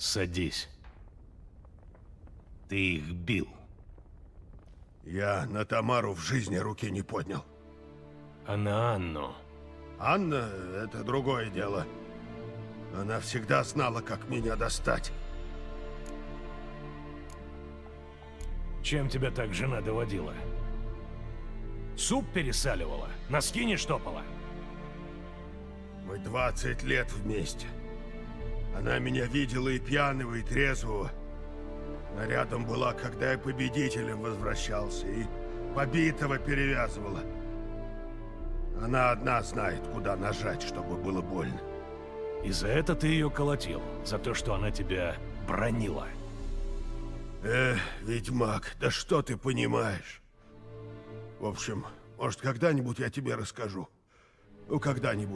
Садись. Ты их бил. Я на Тамару в жизни руки не поднял. А на Анну? Анна — это другое дело. Она всегда знала, как меня достать. Чем тебя так жена доводила? Суп пересаливала? Носки не штопала? Мы 20 лет вместе. Она меня видела и пьяного, и трезвого. Она рядом была, когда я победителем возвращался, и побитого перевязывала. Она одна знает, куда нажать, чтобы было больно. И за это ты ее колотил? За то, что она тебя бронила? Ведьмак, да что ты понимаешь? В общем, может, когда-нибудь я тебе расскажу. Ну, когда-нибудь.